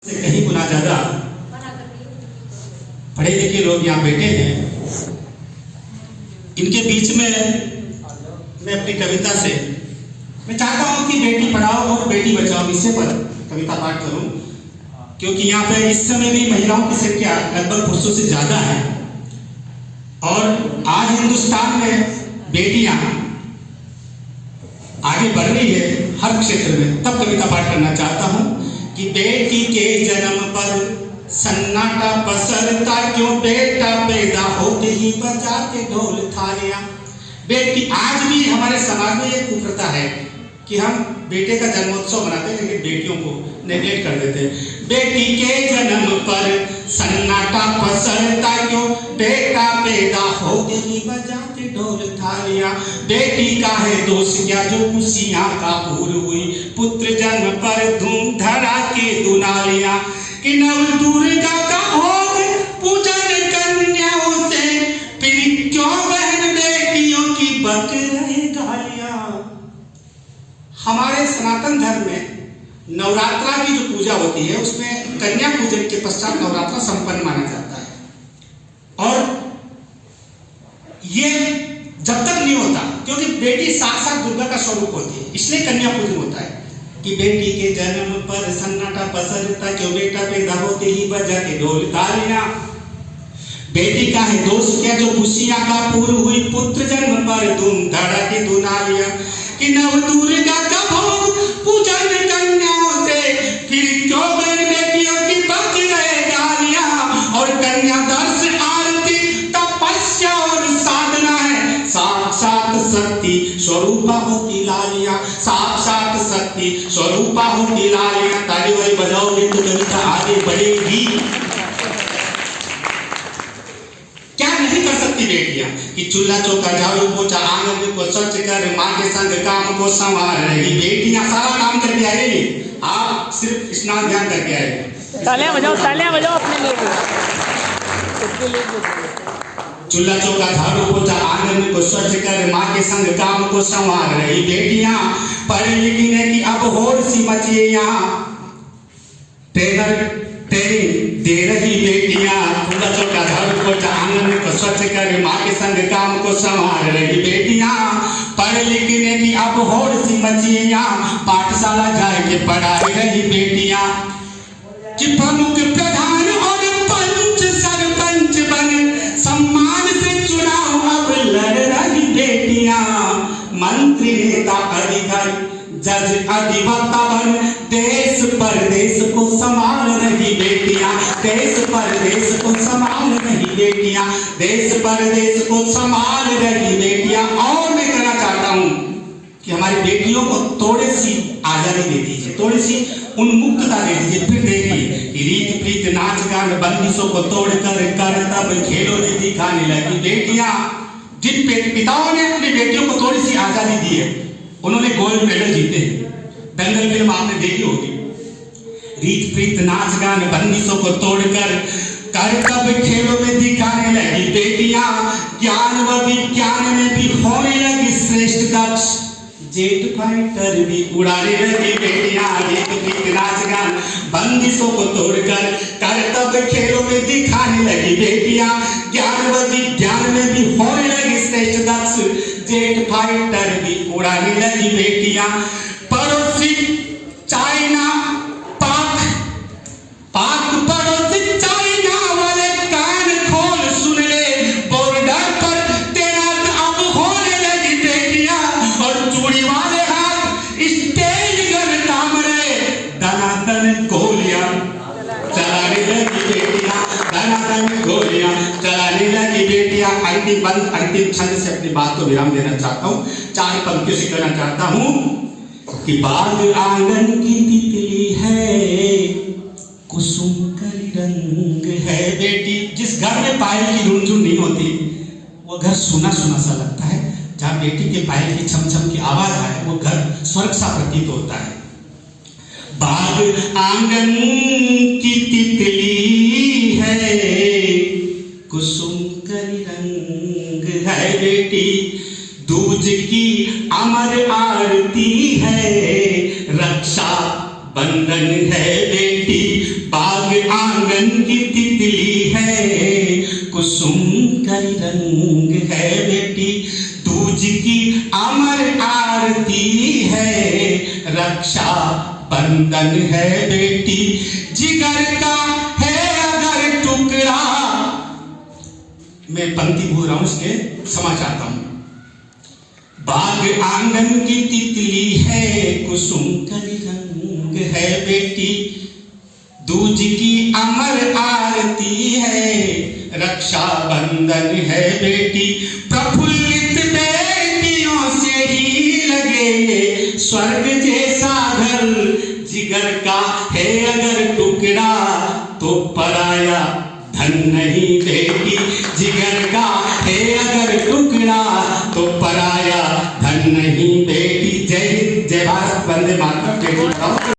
से कहीं गुना ज्यादा पढ़े लिखे लोग यहाँ बैठे हैं। इनके बीच में मैं अपनी कविता से मैं चाहता हूँ कि बेटी पढ़ाओ और बेटी बचाओ विषय पर कविता पाठ करूँ, क्योंकि यहाँ पे इस समय भी महिलाओं की संख्या लगभग पुरुषों से ज्यादा है और आज हिंदुस्तान में बेटियां आगे बढ़ रही है हर क्षेत्र में। तब कविता पाठ करना चाहता हूँ कि बेटी के जन्म पर सन्नाटा पसरता क्यों, बेटा पैदा होते ही बजाते ढोल थालियां। बेटी आज भी हमारे समाज में ये कुप्रथा है कि हम बेटे का जन्मोत्सव मनाते हैं लेकिन बेटियों को नेग्लेक्ट कर देते हैं। बेटी के जन्म पर सन्नाटा पसरता क्यों, बेटा पैदा होते ही बजाते ढोल थालियां। बेटी का है दोष क्या जो खुशियां का पूर हुई, पुत्र जन्म पर धूम धड़ाके दुनालियां। कि नव दुर्गा का भोग पूजन कन्याओं से, फिर क्यों बहन बेटियों की बक रहे गालियां। हमारे सनातन धर्म में नवरात्रा की जो पूजा होती है उसमें कन्या पूजन के पश्चात नवरात्रा संपन्न माना जाता है। और ये जब तक नहीं होता, क्योंकि बेटी साक्षात दुर्गा का स्वरूप होती है, इसलिए कन्या पूजन होता है। कि बेटी के जन्म पर सन्नाटा पसरता क्यों, बेटा पैदा होते ही बजाते ढोल थालियां। बेटी का है दोष क्या जो खुशियां का पूर हुई, पुत्र जन्म पर धूम धड़ाके दुनालियां। कि नव दुर्गा का भोग पूजन कन्याओं से, फिर क्यों बहन बेटियों की बक रहे गालियां। और कन्या दर्श आरती तपस्या और साधना है, साक्षात शक्ति स्वरूपा होती लालियां, साक्षात शक्ति स्वरूपा होती लालियां। ताली वाली बजाओगे तो कविता आगे बढ़ेगी। क्या नहीं कर सकती बेटियां कि चूल्हा चौका झाड़ू पोछा आंगन को स्वच्छ कर, माँ के संग काम को संभाल रही बेटियां सारा काम करके आएगी, आप सिर्फ स्नान ध्यान करके आएगी। तालियां बजाओ अपने लिए। चूल्हा चौका झाड़ू पोछा आंगन को स्वच्छ कर, माँ के संग काम को संभाल रही बेटियां। पढ़ लिखने की अब होड़ सी मची यहाँ, ट्रेनिंग दे रही बेटियां। चूल्हा चौका झाड़ू पोछा आंगन को स्वच्छ कर, माँ के संग काम को संभाल रही बेटियां। पढ़ लिखने की अब होड़ सी मची यहाँ, पाठशाला जाए के पढ़ाई रही बेटियां। कि प्रमुख प्रधान और पंच सरपंच बन, सम्मान से चुनाव अब लड़ रही बेटियां। मंत्री नेता अधिकारी जज अधिवक्ता बन, देश परदेश को संभाल रही बेटियां, देश परदेश को संभाल रही बेटियां, देश परदेश को संभाल रही बेटियां। और मैं कहना चाहता हूं कि हमारी बेटियों को थोड़ी सी आजादी दे दीजिए, थोड़ी सी उन्मुक्तता दे दीजिए। फिर देखिए रीत प्रीत नाच गान बंदिशों को तोड़कर करतब खेलों में दिखाने लगी बेटियां। जिन पिताओं ने अपनी बेटियों को थोड़ी सी आजादी दी है उन्होंने गोल्ड मेडल जीते। दंगल फिल्म आपने देखी होगी। रीत प्रीत नाच गान बंदिशों को तोड़कर करतब खेलों में दिखाने लगी बेटियां। ज्ञान व विज्ञान में भी होने लगी श्रेष्ठ दक्ष, जेट फाइटर भी उड़ाने लगी बेटियां। रीत प्रीत नाच गान बंदिशों को तोड़कर करतब खेलों में दिखाने लगी बेटियां। ज्ञान व विज्ञान में भी होने लगी श्रेष्ठ दक्ष, जेट फाइटर भी उड़ाने लगी बेटियां। पड़ोसी चाइना पाक पड़ोसी चाइना वाले कान खोल सुन ले, बॉर्डर पर तैनात अब होने लगी बेटियां। और चूड़ी वाले हाथ स्टेज गन थाम रहे, दनादन गोलियां चलाने लगी बेटियां, दनादन गोलियां चलाने लगी बेटियां। अंतिम छंद से अपनी बात को विराम देना चाहता हूँ, 4 पंक्तियों से कहना चाहता हूँ कि बाग आंगन की तितली है, कुसुम कली रंग है। बेटी जिस घर में पायल की रुनझुन नहीं होती वो घर सुना सुना सा लगता है। जहाँ बेटी के पायल की छम छम की आवाज आए वो घर स्वर्ग सा प्रतीत होता है। बाग आंगन की तितली है, कुसुम कली रंग है बेटी, दूज की अमर आरती है, रक्षा बंधन है बेटी। की तितली है, कुसुम कई रंग है बेटी, दूज की अमर आरती है, रक्षा बंधन है बेटी, जिगर का है अगर टुकड़ा। मैं पंक्ति बोल रहा हूं, इसके क्षमा चाहता हूं। बाग आंगन की तितली है, कुसुम कली रंग है बेटी, दूज की अमर आरती है, रक्षा बंधन है बेटी, प्रफुल्लित बेटियों से ही लगे स्वर्ग जैसा घर, जिगर का है अगर टुकड़ा तो पराया धन नहीं बेटी, जिगर का है अगर टुकड़ा तो पराया धन नहीं बेटी। जय हिंद, जय भारत, वंदे मातरम, बेटी पढ़ाओ।